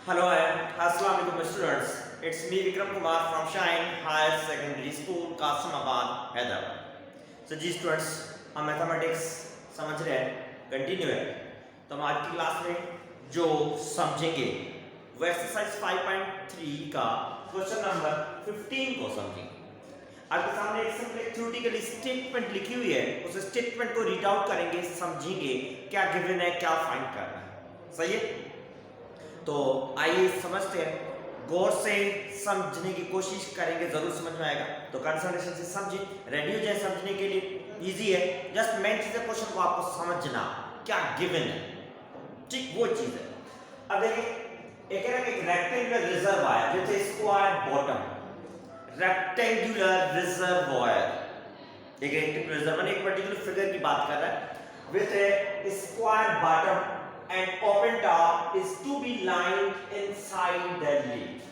Hello and Assalamu alaikum students. It's me Vikram Kumar from Shine Higher Secondary School, Qasimabad, Hyderabad. So ji students हम mathematics समझ रहे हैं, continue है। तो हम आज की क्लास में जो समझेंगे वो एक्सरसाइज 5.3 का क्वेश्चन नंबर 15 को समझेंगे। आपके सामने एक सिंपल एक थ्योरेटिकल स्टेटमेंट लिखी हुई है, उस स्टेटमेंट को रीड आउट करेंगे, समझेंगे क्या गिवन है, क्या फाइंड करना है। सही है? तो आइए समझते हैं, गौर से समझने की कोशिश करेंगे, जरूर समझ में आएगा। तो कंसंट्रेशन से समझिए, रेडी हो जाए समझने के लिए, इजी है। जस्ट मेन चीज है क्वेश्चन को आपको समझना क्या गिवन है, ठीक वो चीज है। अब देखिए एक rectangular reservoir with A square bottom, rectangular reservoir, एक रेक्टेंगुलर रिजर्वायर एक पर्टिकुलर फिगर की बात कर रहा है, with A square bottom and open top is to be lined inside the lid।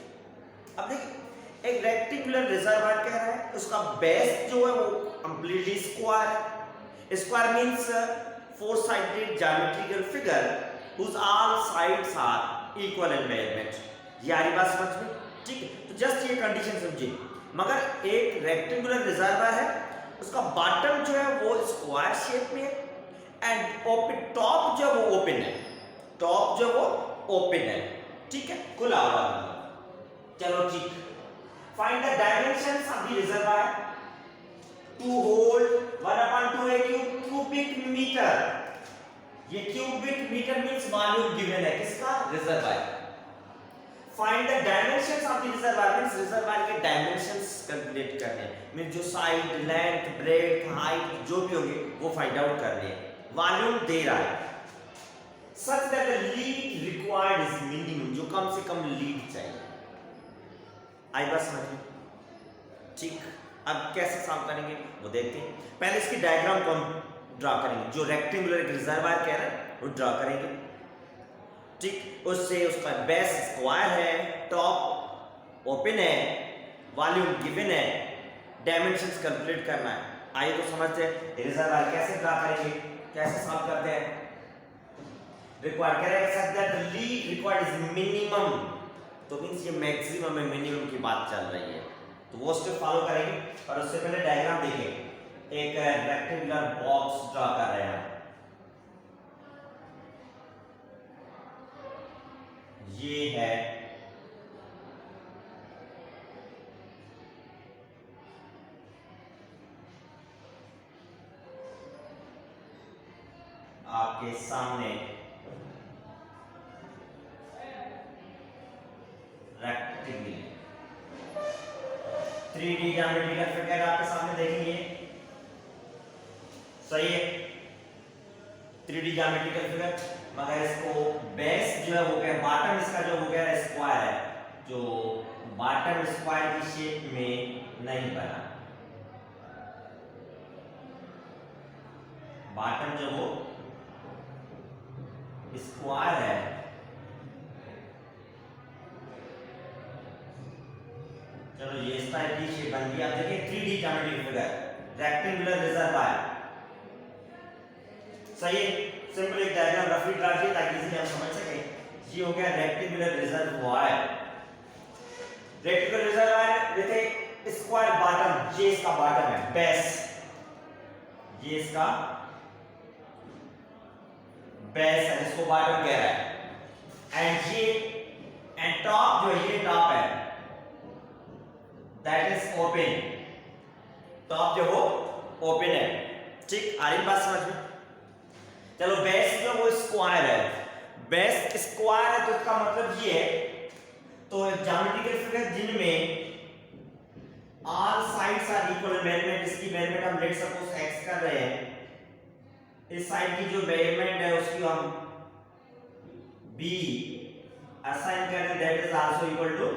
अब देखिए एक रेक्टेंगुलर रिजर्वायर कह रहा है, उसका बेस जो है वो कंप्लीटली स्क्वायर है। Square means four sided geometrical figure whose all sides are equal in measurement। ये आ रही बात समझ में? ठीक है, तो जस्ट ये कंडीशन समझिए। मगर एक रेक्टेंगुलर रिजर्वायर है, उसका बॉटम जो है वो स्क्वायर शेप में है एंड ओपन टॉप जो वो ओपन है, टॉप जो वो ओपन है, ठीक है, खुला हुआ। चलो ठीक, find the dimensions of the reservoir to hold 1/2 a cubic metre. ये cubic metre means volume given है किसका? Reservoir. Find the dimensions of the reservoir means reservoir के डायमेंशंस कैलकुलेट करने हैं, मींस जो साइड, लेंथ, ब्रेड्थ, हाइट जो भी होंगे वो फाइंड आउट करने हैं। वॉल्यूम दे रहा है such that the lead required is minimum, जो कम से कम लीड चाहिए। आई बात समझ में? ठीक, अब कैसे सॉल्व करेंगे वो देखते हैं। पहले इसकी डायग्राम को हम ड्रा करेंगे, जो रेक्टेंगुलर एक रिजर्वायर कह रहा है वो ड्रा करेंगे। ठीक, उससे उसका बेस स्क्वायर है, टॉप ओपन है, वॉल्यूम गिवन है, डायमेंशंस कैलकुलेट करना है। आइए तो समझते हैं रिजर्वायर कैसे ड्रा करेंगे, कैसे सॉल्व करते हैं। रिक्वायर्ड कह रहा है such that the lead required is minimum, तो मींस ये मैक्सिमम है, मिनिमम की बात चल रही है, तो वो स्टेप फॉलो करेंगे। और उससे पहले डायग्राम देखें, एक रेक्टेंगुलर बॉक्स ड्रा कर रहे हैं। ये है आपके सामने रेक्टेंगल 3D ज्योमेट्रिकल फिगर आपके सामने देखेंगे। सही है, 3D ज्योमेट्रिकल फिगर, मगर इसको बेस जो है वो क्या, बॉटम इसका जो हो गया स्क्वायर है, जो बॉटम स्क्वायर की शेप में नहीं बना। बॉटम जो वो स्क्वायर है, चलो ये इस टाइप की शेप बन गई। आप देखिए 3D geometric figure rectangular reservoir. सही है, सिंपल एक डायग्राम रफली ड्रा किया ताकि इजीली हम समझ सकें। ये हो गया rectangular reservoir, rectangular reservoir with A square bottom. ये इसका बॉटम है, बेस, ये इसका बेस है, इसको बॉटम कह रहा है। एंड ये एंड टॉप जो ये टॉप है, दैट इज ओपन, टॉप जो वो ओपन है। ठीक, आ रही बात समझ में? चलो बेस जो वो स्क्वायर है, बेस स्क्वायर है तो इसका मतलब ये है, तो ज्योमेट्रिकल फिगर जिनमें all sides are equal measurement, इसकी मेजरमेंट हम लेट सपोज x कर रहे हैं, इस साइड की जो मेजरमेंट है उसकी हम b असाइन कर दें, that is also equal to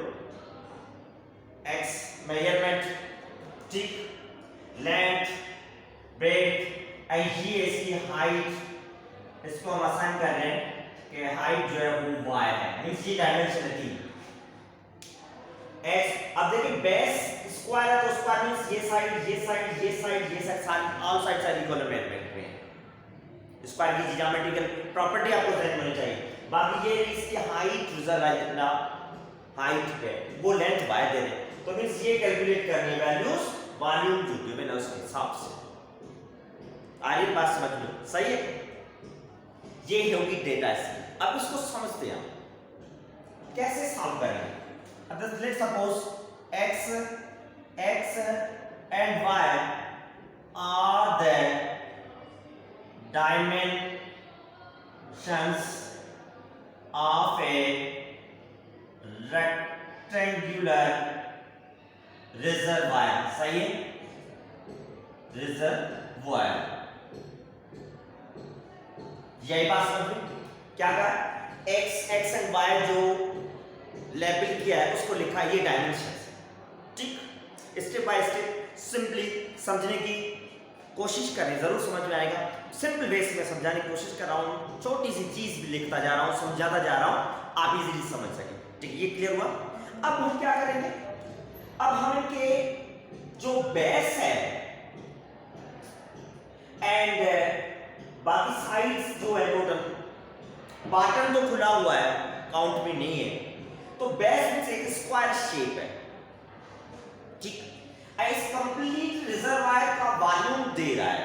x measurement. ठीक, लेंथ, ब्रेड्थ एंड ये इसकी हाइट, इसको हम असाइन कर रहे हैं कि हाइट जो है वो y है, मींस ये डायमेंशन है 3 x। अब देखिए बेस स्क्वायर है तो स्क्वायर मींस ये साइड, ये साइड, ये साइड, ये साइड, सारी all sides are equal measurement में। स्क्वायर की ज्योमेट्रिकल प्रॉपर्टी आपको ध्यान में होनी चाहिए। बाकी ये इसकी हाइट रिजर्व है, जितना हाइट पे वो लेंथ y दे रहे, तो मींस ये कैलकुलेट करनी है वैल्यूज वॉल्यूम जो गिवन है उसके हिसाब से। आ रही बात समझ में? सही है, ये होगी डेटा इसकी। अब इसको समझते हैं कैसे सॉल्व करेंगे। अब let's suppose x and y are the dimensions of a rectangular reservoir। सही है, रिजर्वायर, यही बात समझ में? क्या कहा, x एंड y जो लेबल किया है उसको लिखा है ये डायमेंशन। ठीक, स्टेप बाय स्टेप सिंपली समझने की कोशिश करें, जरूर समझ में आएगा। सिंपल वे से मैं समझाने की कोशिश कर रहा हूँ, छोटी सी चीज भी लिखता जा रहा हूँ, समझाता जा रहा हूँ, आप इजीली समझ सकें। ठीक, ये क्लियर हुआ। अब हम क्या करेंगे, अब हम इनके जो बेस है एंड बाकी साइड्स जो है टोटल, बॉटम तो खुला हुआ है, काउंट में नहीं है, तो बेस में एक स्क्वायर शेप है। ठीक, इस कंप्लीट रिजर्वायर का वॉल्यूम दे रहा है,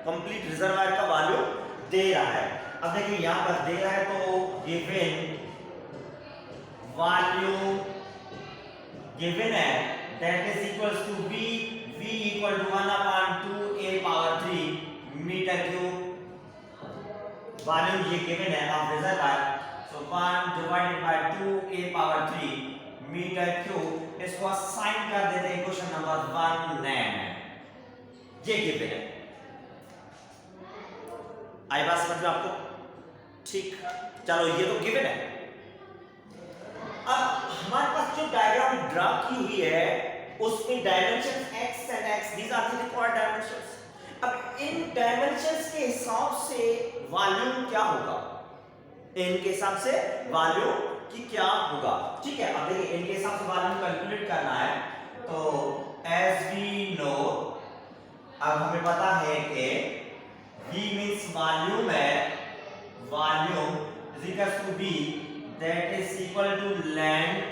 कंप्लीट रिजर्वायर का वॉल्यूम दे रहा है। अब देखिए यहां पर दे रहा है, तो गिवन वॉल्यूम गिवन है that is equals to v equal to 1/2 a power 3 metre cube. Volume ये गिवन है of reservoir, so 1 divided by 2 a power 3 metre cube. इसको असाइन कर देते हैं क्वेश्चन नंबर 1 में, ये गिवन है। आई बात समझ में आपको? ठीक, चलो ये तो गिवन है। अब हमारे पास जो डायग्राम ड्रा की हुई है उसमें dimension x and x, these are the required dimensions। अब इन डायमेंशंस के हिसाब से वॉल्यूम क्या होगा, इनके हिसाब से वॉल्यूम कि क्या होगा। ठीक है, अब देखिए इनके हिसाब से वॉल्यूम कैलकुलेट करना है, तो एज वी नो, अब हमें पता है कि v मींस वॉल्यूम है, volume is equal to v that is equal to length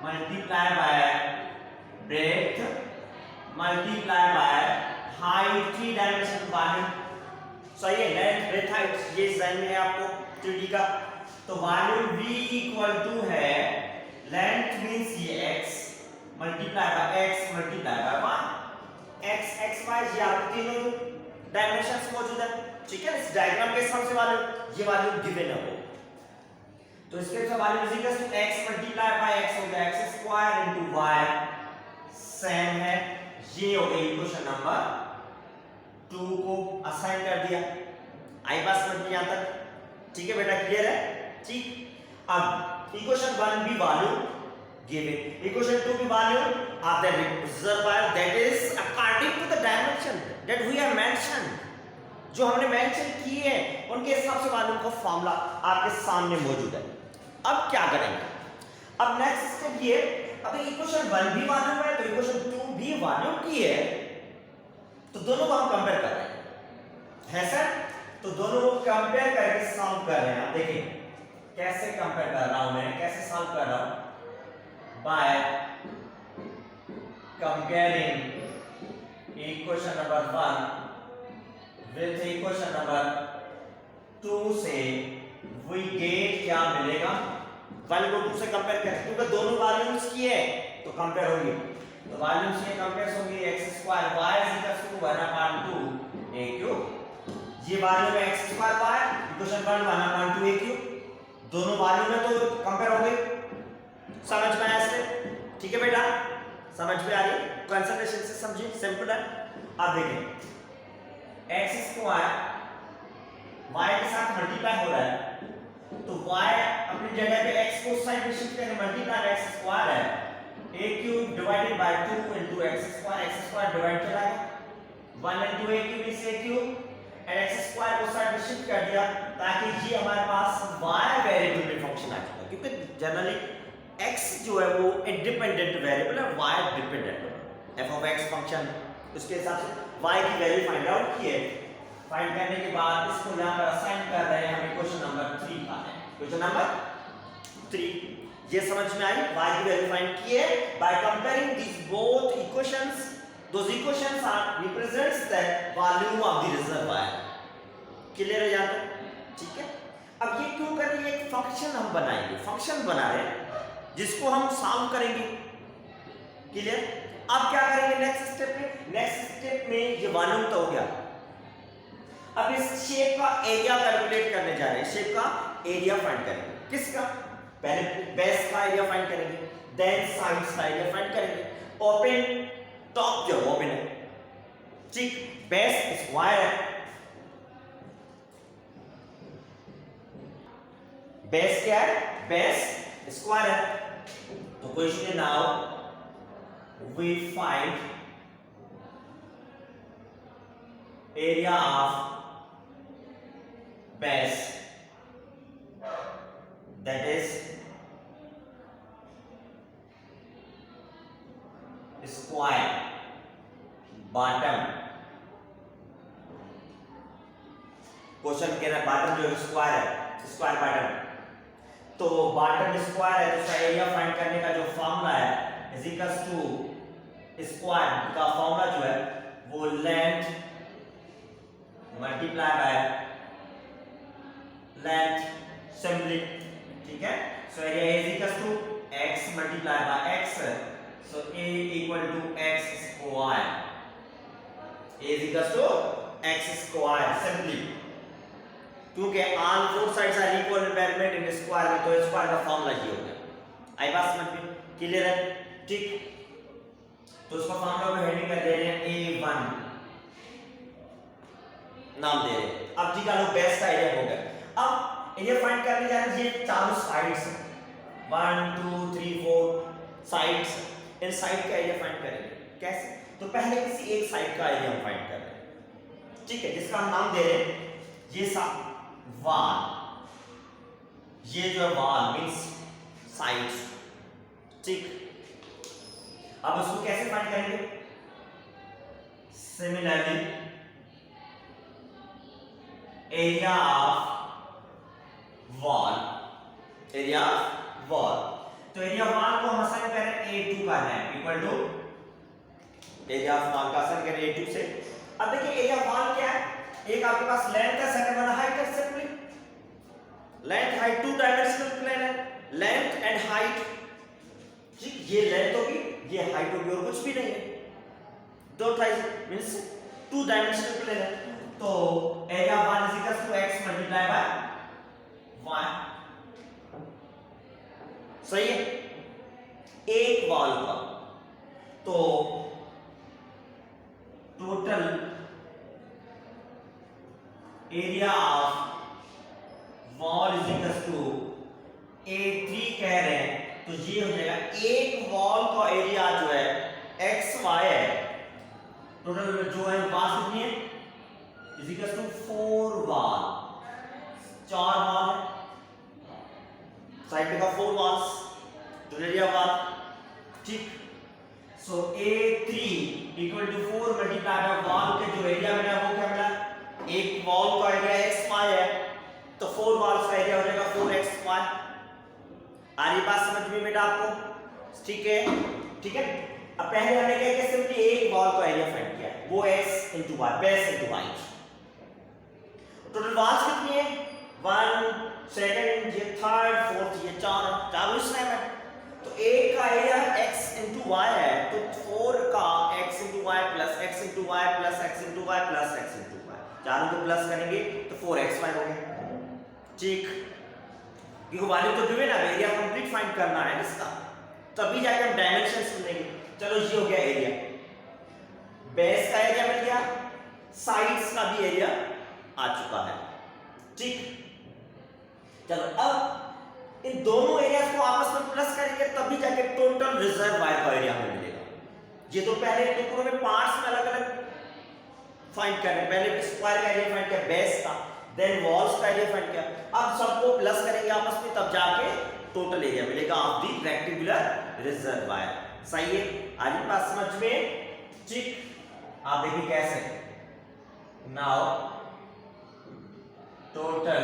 multiply by breadth multiply by height, 3 dimension volume. सही है, लेंथ ब्रेड्थ हाइट, ये डिजाइन में है आपको 3D का। तो वॉल्यूम v इक्वल टू है लेंथ मींस ये x multiply by x multiply by 1, x x y, ये आपको तीनों डायमेंशंस मौजूद है। ठीक है, इस डायग्राम के हिसाब से वॉल्यूम, ये वॉल्यूम गिवन है वो, तो इसके हिसाब से volume is equal to x multiply by x हो गया x square into y, same है, ये हो गई इक्वेशन नंबर 2 को असाइन कर दिया। आई बात समझ में यहां तक? ठीक है बेटा, क्लियर है? ठीक, अब इक्वेशन 1 भी वॉल्यूम गिवन, इक्वेशन 2 भी volume of the reservoir that is according to the dimension that we have mentioned, जो हमने मेंशन किए हैं उनके हिसाब से वॉल्यूम का फार्मूला आपके सामने मौजूद है। अब क्या करेंगे, अब नेक्स्ट स्टेप ये, अब इक्वेशन 1 भी वॉल्यूम है तो इक्वेशन 2 भी वॉल्यूम की है, तो दोनों को हम कंपेयर कर रहे हैं, है सर? तो दोनों को कंपेयर करके सॉल्व कर रहे हैं। आप देखिए कैसे कंपेयर कर रहा हूं मैं, कैसे सॉल्व कर रहा हूं, by comparing equation number 1 with equation number 2 से वी गेट क्या मिलेगा, 1 को 2 से कंपेयर करें, क्योंकि दोनों वॉल्यूम्स की है तो कंपेयर होगी, तो वॉल्यूम्स के कंपेयर होंगे x square y is equal to 1/2 a cube, ये वॉल्यूम है x square y, equation 1 1/2 a cube, दोनों वॉल्यूम में तो कंपेयर हो गए। समझ में आया इससे? ठीक है बेटा, समझ में आ रही? कंसंट्रेशन से समझिए, सिंपल है। अब देखिए x स्क्वायर y के साथ मल्टीप्लाई हो रहा है, तो y अपनी जगह पे x को साइड में शिफ्ट करके मल्टीप्लाई x स्क्वायर है, a cube divided by 2 into x square divide चला गया, 1 into a cube is a cube and x square को साइड में शिफ्ट कर दिया ताकि ये हमारे पास y वेरिएबल में फंक्शन आ जाए, क्योंकि जनरली x जो है वो इंडिपेंडेंट वेरिएबल है, y डिपेंडेंट है। f ऑफ x फंक्शन उसके हिसाब से y की वैल्यू फाइंड आउट की है, फाइंड करने के बाद इसको यहां पर असाइन कर रहे हैं हम इक्वेशन नंबर 3 का। क्वेश्चन नंबर 3, ये समझ में आई? y की वैल्यू फाइंड की है by comparing this both equations, those equations are represents the volume of the reservoir. Clear है यहाँ तक? ठीक है। अब ये क्यों कर रही है? एक फंक्शन हम बनाएंगे, फंक्शन बना रहे हैं जिसको हम सॉल्व करेंगे। क्लियर? अब क्या करेंगे नेक्स्ट स्टेप में? नेक्स्ट स्टेप में ये वॉल्यूम तो हो गया, अब इस शेप का एरिया कैलकुलेट करने जा रहे हैं। शेप का एरिया फाइंड करेंगे। किसका? पहले बेस का एरिया फाइंड करेंगे, देन साइड्स का एरिया फाइंड करेंगे। ओपन टॉप जो ओपन है, ठीक, बेस स्क्वायर है, बेस क्या है? बेस स्क्वायर है। तो क्वेश्चन है now we find area of base, that is square bottom। Question कह रहा है बॉटम जो स्क्वायर है, स्क्वायर बॉटम, तो बॉटम स्क्वायर है तो उसका एरिया फाइंड करने का जो फॉर्मूला है इज इक्वल टू स्क्वायर का फॉर्मूला जो है वो length multiply by length simply, ठीक है। So area is equal to x multiply by x, so a equal to x square, a is equal to x square simply, क्योंकि on four sides are equal measurement in square में, तो square का formula ये हो गया। आई बात समझ में? क्लियर है? ठीक, तो उसका फॉर्मूला में हेडिंग कर दे रहे हैं a1 नाम दे रहे हैं। अब जी का लो बेस का एरिया हो गया। अब एरिया फाइंड करने जा रहे हैं, ये चारों साइड्स 1 2 3 4 साइड्स, इन साइड का एरिया फाइंड करेंगे। कैसे? तो पहले किसी एक साइड का एरिया हम फाइंड कर रहे हैं, ठीक है, जिसका हम नाम दे रहे हैं ये सा वॉल, ये जो है वॉल मींस साइड्स, ठीक। अब उसको कैसे फाइंड करेंगे? Similarly area of wall, area of wall, तो एरिया ऑफ वॉल को हम असाइन करें A2 का है equal to area of wall का असाइन करें A2 से। अब देखिए एरिया ऑफ वॉल क्या है? एक आपके पास लेंथ है, सेकंड वाला हाइट है। Simply length height two dimensional plane है, लेंथ एंड हाइट, ठीक, ये लेंथ होगी ये हाइट होगी और कुछ भी नहीं है, दो type means two dimensional plane है। तो area of wall is equal to x multiply by y, सही है, एक वॉल का, तो total area of wall is equal to A3 कह रहे हैं, तो ये हो जाएगा एक वॉल का एरिया जो है XY है, टोटल जो है वॉल कितनी है is equal to 4 wall, 4 wall है साइड पे का 4 वॉल्स, टोटल एरिया वॉल, ठीक। So A3 equal to 4 multiply by wall के जो एरिया मिला वो क्या मिला? एक वॉल का एरिया XY है, तो 4 वॉल्स का एरिया हो जाएगा 4XY। आ रही बात समझ में बेटा आपको? ठीक है, ठीक है। अब पहले हमने क्या किया? सिंपली एक वॉल का एरिया फाइंड किया, वो x into y, base into y। Total walls कितनी है? 1 सेकंड, ये थर्ड, फोर्थ, ये चारों सेम है, तो एक का एरिया x into y है, तो 4 का x into y plus x into y plus x into y plus x into y, चारों को प्लस करेंगे तो 4xy हो गया, ठीक। क्योंकि वैल्यू तो गिवन है, एरिया कंप्लीट फाइंड करना है इसका, तभी जाके हम डायमेंशंस मिलेंगे। चलो ये हो गया एरिया, बेस का एरिया मिल गया, साइड्स का भी एरिया आ चुका है, ठीक। चलो अब इन दोनों एरियाज को आपस में प्लस करेंगे तभी जाके टोटल रिजर्वायर का एरिया हमें मिलेगा। ये तो पहले टुकड़ों में पार्ट्स में अलग अलग फाइंड कर रहे हैं, पहले स्क्वायर का एरिया फाइंड किया बेस का, देन वॉल्स का एरिया फाइंड किया, अब सबको प्लस करेंगे आपस में तब जाके टोटल एरिया मिलेगा ऑफ द रेक्टेंगुलर रिजर्वायर। सही है? आज बात समझ में? ठीक। आप देखिए कैसे, now total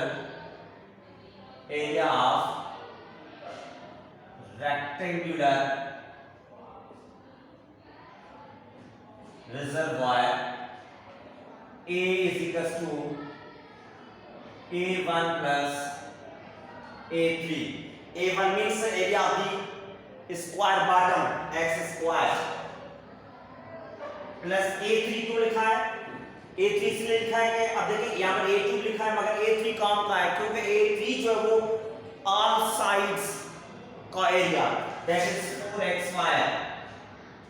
area of rectangular reservoir A is equals to A1 plus A3. A1 means area of the square bottom x square plus A3 क्यों लिखा है? A3 इसलिए लिखा है कि अब देखिए यहाँ पर A2 लिखा है मगर A3 कौन का है? क्योंकि A3 जो है वो all sides का area that is 4xy,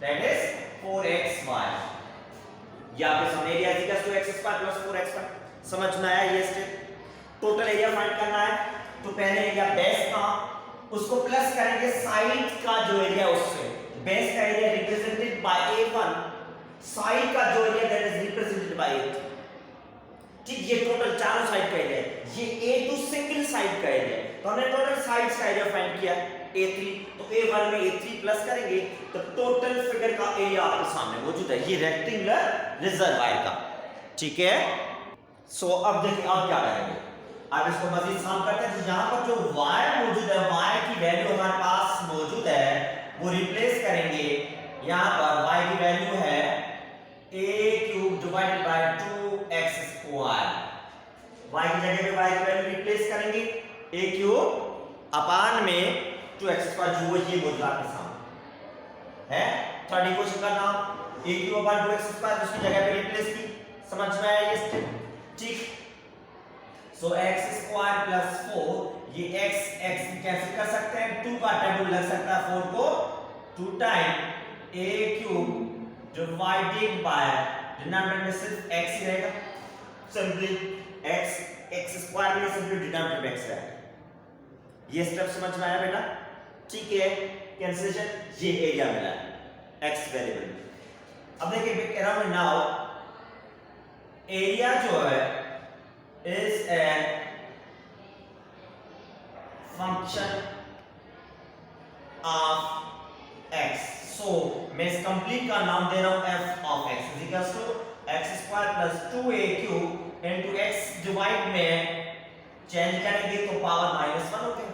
that is 4xy. यहाँ पे sum area equal to x square plus 4xy. समझ में आया ये स्टेप? टोटल एरिया फाइंड करना है तो पहले एरिया बेस का उसको प्लस करेंगे साइड का जो एरिया उससे. बेस का area represented by A1, side का जो area that is represented by A2. ठीक, ये टोटल चारों साइड का एरिया है. ये A2 सिंगल साइड का एरिया है. तो हमने टोटल साइड्स का एरिया फाइंड किया A3, तो A1 में A3 प्लस करेंगे तो टोटल फिगर का एरिया आपके सामने मौजूद है, ये रेक्टेंगुलर रिजर्वायर का. ठीक है. सो अब देखिए अब क्या करेंगे, अब इसको मजीद सॉल्व करते हैं. तो यहाँ पर जो y मौजूद है, y की वैल्यू हमारे पास मौजूद है, वो रिप्लेस करेंगे. यहाँ पर y की वैल्यू है a³ divided by 2x square. y की जगह पे y की वैल्यू रिप्लेस करेंगे a³ अपान में 2x स्क्वायर, जो ये मौजूद आपके सामने है. थर्ड इक्वेशन का नाम a³ अपान 2x स्क्वायर, उसकी जगह पे रिप्लेस की. समझ में आया ये स्टेप? ठीक. सो x स्क्वायर प्लस 4, ये x कैंसिल कर सकते हैं, 2 का टेबल लग सकता है 4 को 2 time a³ divided by denominator में सिर्फ x ही रहेगा. सिंपली x स्क्वायर में सिंपली डिनोमिनेटर में x रहेगा. ये स्टेप समझ में आया बेटा? ठीक है. कैंसिलेशन, ये एरिया मिला है x वेरिएबल. अब देखिए कह रहा हूं नाउ एरिया जो है is a function of x. so मैं इस कंप्लीट का नाम दे रहा हूं f of x is equals to x square plus 2a³ into x divide में चेंज करेंगे तो पावर -1 हो गया.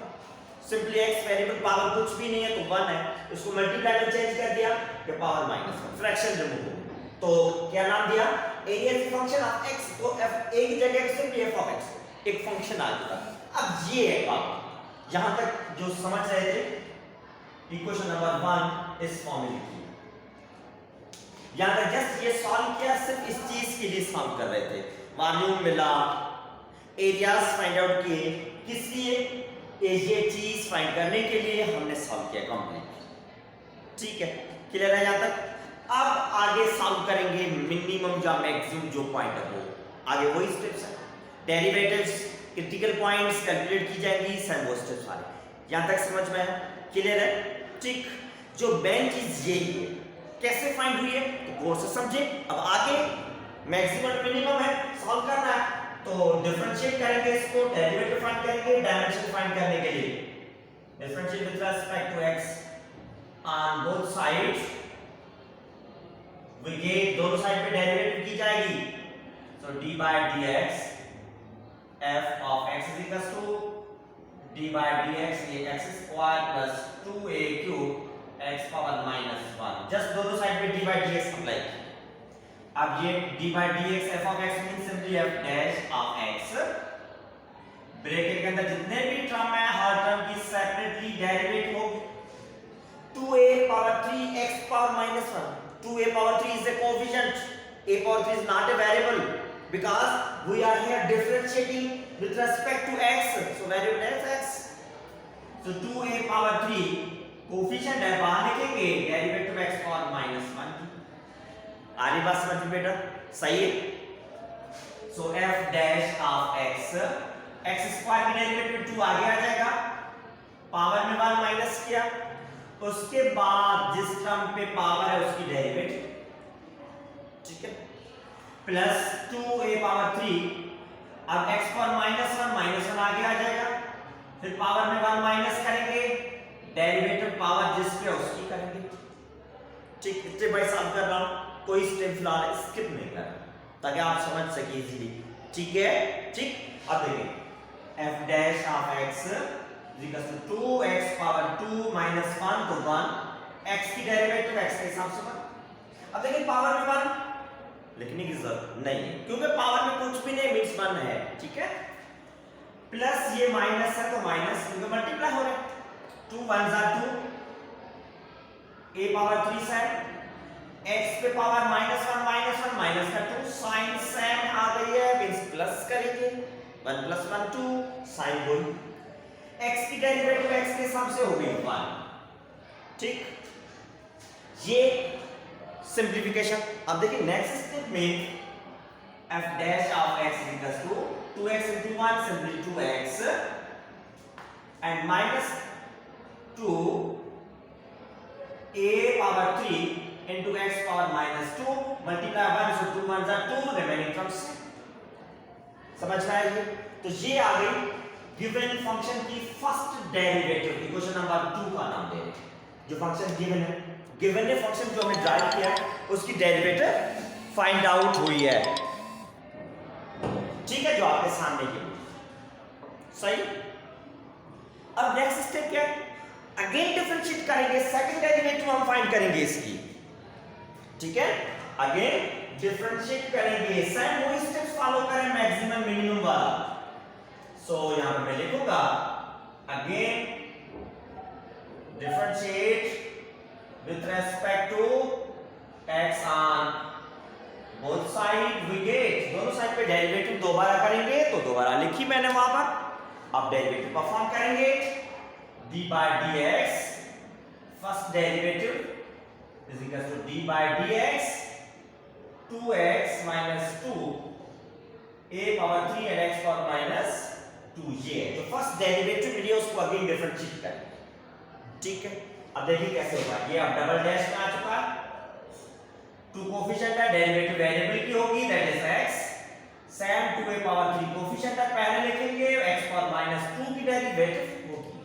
सिंपली x वेरिएबल पावर कुछ भी नहीं है तो 1 है, इसको मल्टीप्लाई में चेंज कर दिया तो पावर -1, फ्रैक्शन रिमूव हो. तो क्या नाम दिया? Area is function of x. तो f a की जगह पे सिर्फ f of x एक फंक्शन आ चुका. अब ये है आप यहां तक जो समझ रहे थे, इक्वेशन नंबर 1 इस फॉर्म में लिखी. यहां तक जस्ट ये सॉल्व किया, सिर्फ इस चीज के लिए सॉल्व कर रहे थे. वॉल्यूम मिला, एरियाज फाइंड आउट किए, किस लिए? ये चीज फाइंड करने के लिए हमने सॉल्व किया कंप्लीट. ठीक है, क्लियर है यहां तक? अब आगे सॉल्व करेंगे मिनिमम या मैक्सिमम जो पॉइंट है वो आगे वही स्टेप्स है. डेरिवेटिव्स, क्रिटिकल पॉइंट्स कैलकुलेट की जाएंगी, सब वो स्टेप्स सारे. यहां तक समझ में है? क्लियर है? ठीक. जो मेन चीज यही है, कैसे फाइंड हुई है तो गौर से समझे. अब आगे मैक्सिमम मिनिमम है, सॉल्व करना है तो डिफरेंशिएट करेंगे इसको, डेरिवेटिव फाइंड करेंगे डायमेंशन फाइंड करने के लिए. Differentiate with respect to x on both sides. we get दोनों साइड पे डेरिवेटिव की जाएगी. so d by dx f of x is equals to d by dx, ये x square plus 2a³ x power -1. Just दोनों side पे d by dx apply. अब ये d by dx f of x means simply f dash of x. Bracket के अंदर जितने भी term है हर टर्म की सेपरेटली डेरिवेटिव होगी. 2a power 3 x power -1. 2a power 3 is a coefficient. A power 3 is not a variable because we are here differentiating with respect to x. So variable is x. So 2a power 3 coefficient है, बाहर लिखेंगे derivative x power -1 की. आगे बात समझ में बेटा? सही है. So f dash of x, x square का डेरिवेटिव 2 आगे आ जाएगा, पावर में 1 माइनस किया, उसके बाद जिस टर्म पे पावर है उसकी डेरिवेटिव. ठीक है. Plus 2a power 3. अब x पावर -1 आगे आ जाएगा, फिर पावर में 1 माइनस करेंगे, डेरिवेटिव पावर जिस पे उसकी करेंगे. ठीक. स्टेप बाय सॉल्व कर रहा हूं, कोई स्टेप फिलहाल स्किप नहीं कर रहा ताकि आप समझ सके इजीली. ठीक है. ठीक. अब देखिए f dash of x equal to 2x power 2 minus 1 तो 1 x की डेरिवेटिव x के हिसाब से 1। अब देखिए पावर में 1 लिखने की जरूरत नहीं है क्योंकि पावर में कुछ भी नहीं मींस 1 है, ठीक है। प्लस ये माइनस है तो माइनस क्योंकि मल्टीप्लाई हो रहा है, 2 1 जा 2 a पावर 3 sin x पे पावर -1 माइनस का 2 sin सेम आ गई है मींस प्लस करेंगे 1 + 1 2 sin 2 x की डेरिवेटिव x के हिसाब से हो गई 1, ठीक। ये सिंप्लीफिकेशन। अब देखिए नेक्स्ट स्टेप में f dash of x equals to 2x into 1 simply 2x and minus 2 a power 3 into x power -2 multiply 1 so 2 1 are 2 remaining terms। समझ में आई? तो ये आ गई गिवन फंक्शन की फर्स्ट डेरिवेटिव। इक्वेशन नंबर 2 का नाम दे रहे हैं जो फंक्शन गिवन है, गिवन ने फंक्शन जो हमें ड्राइव किया है उसकी डेरिवेटिव फाइंड आउट हुई है, ठीक है, जो आपके सामने की सही। अब नेक्स्ट स्टेप क्या है, अगेन डिफरेंशिएट करेंगे, सेकंड डेरिवेटिव हम फाइंड करेंगे इसकी, ठीक है। अगेन डिफरेंशिएट करेंगे, सेम वही स्टेप्स फॉलो करें मैक्सिमम मिनिमम वाला। सो यहां पे मैं लिखूंगा again differentiate with respect to x on both side we get, दोनों साइड पे डेरिवेटिव दोबारा करेंगे तो दोबारा लिखी मैंने वहां पर। अब डेरिवेटिव परफॉर्म करेंगे d by dx first derivative is equal to d by dx 2x minus 2 a power 3 and x power -2 ये तो फर्स्ट डेरिवेटिव मिली उसको अगेन डिफरेंशिएट करेंगे, ठीक है। अब देखिए कैसे होगा, ये अब डबल डैश में आ चुका है, 2 कोफिशिएंट है, डेरिवेटिव वेरिएबल की होगी that is x, same 2a power 3 coefficient है, पहले लिखेंगे x पावर -2 की डेरिवेटिव होगी,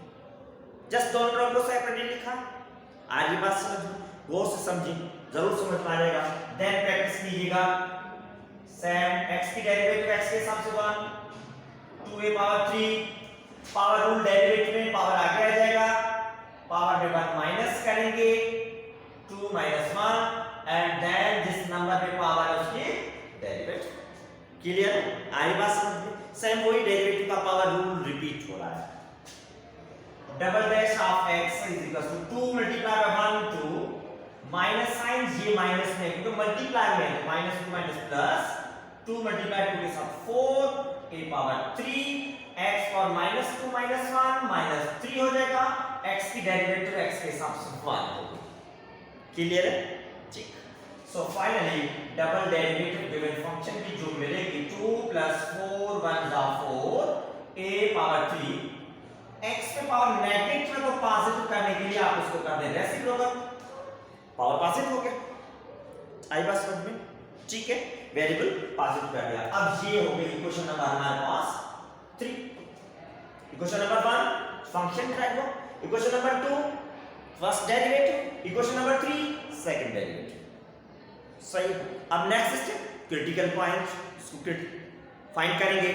जस्ट दोनों टर्म को सेपरेटली लिखा। आगे बात समझ गौर से समझिए, जरूर समझ में आ जाएगा। देन प्रैक्टिस कीजिएगा, सेम x की डेरिवेटिव x के हिसाब से 1 2a power 3 power rule derivative में पावर आगे आ जाएगा, पावर में 1 माइनस करेंगे 2 - 1 एंड देन जिस नंबर पे पावर है उसकी डेरिवेटिव। क्लियर? आगे बात समझ में, सेम वही डेरिवेटिव का पावर रूल रिपीट हो रहा है। Double dash of x is equal to 2 multiply by 1 2 minus sign ये माइनस में क्योंकि मल्टीप्लाई में है -2 माइनस प्लस 2 मल्टीप्लाई 2 के साथ 4 a पावर 3 x पावर -2 - 1 -3 हो जाएगा, x की डेरिवेटिव x के हिसाब से 1 होगी। क्लियर है? ठीक। So finally double derivative given function की जो मिलेगी 2 + 4 1 4 a पावर 3 x पे पावर नेगेटिव है तो पॉजिटिव करने के लिए आप उसको कर दें रेसिप्रोकल, पावर पॉजिटिव हो गया। आई बात समझ में? ठीक है, वेरिएबल पॉजिटिव कर दिया। अब ये हो गई इक्वेशन नंबर हमारे पास 3। इक्वेशन नंबर 1 फंक्शन ड्राइव हो, equation number 2 first derivative, equation number 3 second derivative. सही। अब नेक्स्ट स्टेप क्रिटिकल पॉइंट इसको फाइंड करेंगे,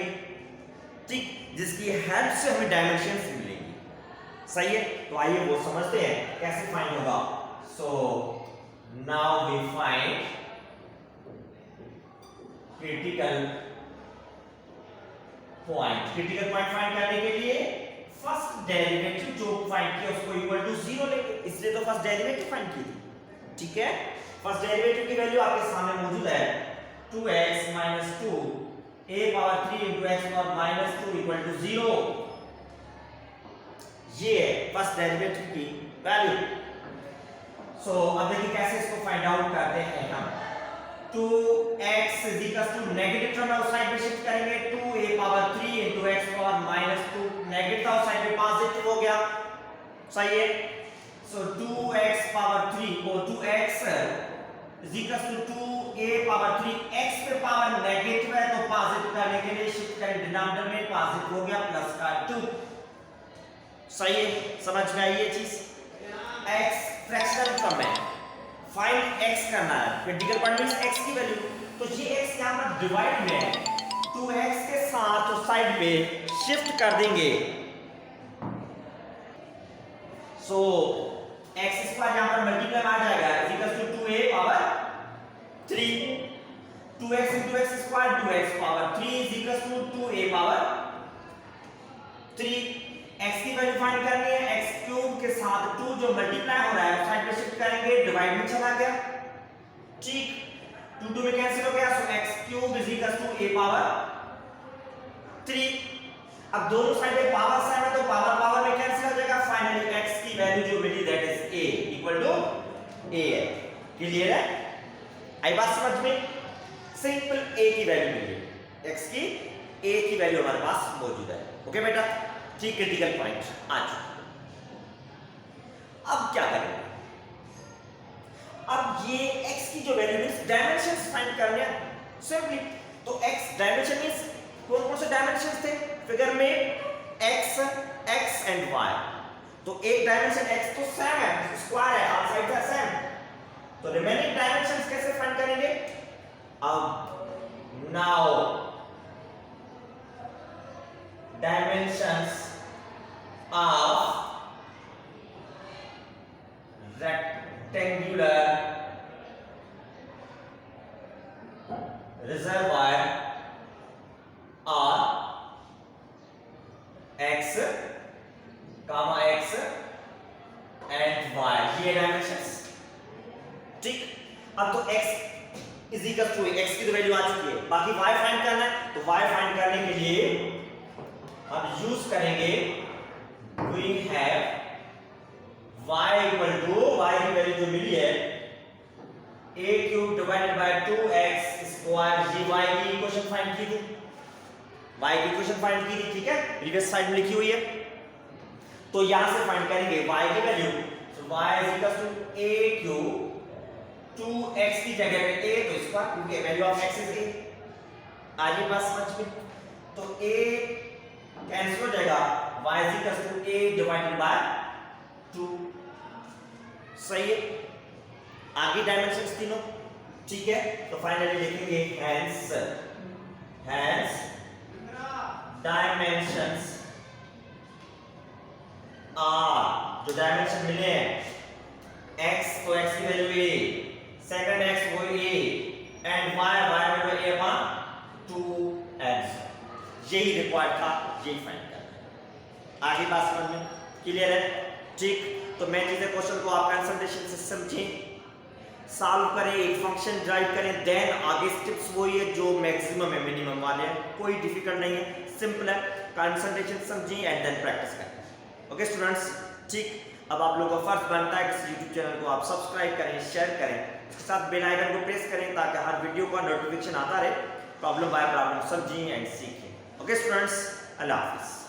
ठीक, जिसकी हेल्प से हमें डायमेंशंस मिलेंगी। सही है, तो आइए वो समझते हैं कैसे फाइंड होगा। So now we find critical point. Critical point find करने के लिए फर्स्ट डेरिवेटिव जो फाइंड किया उसको इक्वल टू 0 लेंगे, इसलिए तो फर्स्ट डेरिवेटिव फाइंड की थी, ठीक है। फर्स्ट डेरिवेटिव की वैल्यू आपके सामने मौजूद है 2x - 2 a power 3 into x power -2 equal to 0। ये है फर्स्ट डेरिवेटिव की वैल्यू। सो अब देखिए कैसे इसको फाइंड आउट करते हैं हम। 2x negative term out side में शिफ्ट करेंगे, 2a power 3 into x power -2 negative out side में पॉजिटिव हो गया। सही है। सो 2x पावर 3 और 2x equals to 2a power 3 x पे पावर नेगेटिव है तो पॉजिटिव करने के लिए शिफ्ट करें डिनोमिनेटर में, पॉजिटिव हो गया प्लस का 2। सही है, समझ में आई ये चीज। x फ्रैक्शनल टर्म है, फाइंड x करना है, क्रिटिकल पॉइंट मींस x की वैल्यू, तो ये x यहां पर डिवाइड में है 2x के साथ उस साइड पे शिफ्ट कर देंगे। सो x स्क्वायर यहां पर मल्टीप्लाई आ जाएगा equal to 2a power 3, 2x into x square 2x power 3 is equal to 2a power 3। x की वैल्यू फाइंड करनी है, x क्यूब के साथ 2 जो मल्टीप्लाई हो रहा है साइड पे शिफ्ट करेंगे, डिवाइड में चला गया, ठीक, 2 में कैंसिल हो गया, so x cube is equal to a power 3। अब दोनों साइड पे पावर साइन है तो पावर पावर में कैंसिल हो जाएगा, फाइनली x की वैल्यू जो मिली that is a equal to a है। क्लियर है? आई बात समझ में? सिंपल a की वैल्यू मिली है, x की a की वैल्यू हमारे पास मौजूद है। ओके बेटा, ठीक, क्रिटिकल पॉइंट आ चुका। अब क्या करेंगे? अब ये x की जो वैल्यू मींस डायमेंशंस फाइंड करने हैं सिंपली। तो x डायमेंशन मींस कौन कौन से डायमेंशंस थे फिगर में? x and y। तो एक डायमेंशन x तो सेम है, स्क्वायर है, ऑल साइड्स आर सेम, तो रिमेनिंग डायमेंशंस कैसे फाइंड करेंगे? अब now dimensions of rectangular reservoir are x, x and y, ये डायमेंशंस, ठीक। अब तो x is equal to x की तो वैल्यू आ चुकी है, बाकी y फाइंड करना है, तो y फाइंड करने के लिए हम यूज करेंगे we have y equal to y की वैल्यू जो मिली है a cube divided by 2x square, ये y की इक्वेशन फाइंड की थी, y की इक्वेशन फाइंड की थी, ठीक है, प्रीवियस स्लाइड में लिखी हुई है। तो यहां से फाइंड करेंगे y की वैल्यू, तो y is equal to a cube 2x की जगह पे a तो इसका क्योंकि value of x is a, आगे बात समझ में? तो a कैंसिल हो जाएगा, y is equal to a divided by 2, सही है। आगे डायमेंशंस तीनों, ठीक है, तो फाइनली लिखेंगे hence dimensions are, जो डायमेंशन मिले हैं x तो x की वैल्यू a, सेकंड x वो a and y value a upon 2x, यही रिक्वायर्ड था, यही फाइंड करना है। आगे बात समझ में क्लियर है? ठीक, तो मैं चीजें क्वेश्चन को आप कंसंट्रेशन से समझें, सॉल्व करें, एक फंक्शन ड्राइव करें, देन आगे स्टेप्स वही है जो मैक्सिमम है मिनिमम वाले हैं, कोई डिफिकल्ट नहीं है, सिंपल है, कंसंट्रेशन समझें एंड देन प्रैक्टिस करें। ओके स्टूडेंट्स, ठीक, अब आप लोगों का फर्ज बनता है कि यूट्यूब चैनल को आप सब्सक्राइब करें, शेयर करें, इसके साथ बेल आइकन को प्रेस करें ताकि हर वीडियो का नोटिफिकेशन आता रहे। प्रॉब्लम बाय प्रॉब्लम समझें एंड सीखें। ओके स्टूडेंट्स, अल्लाह हाफिज़।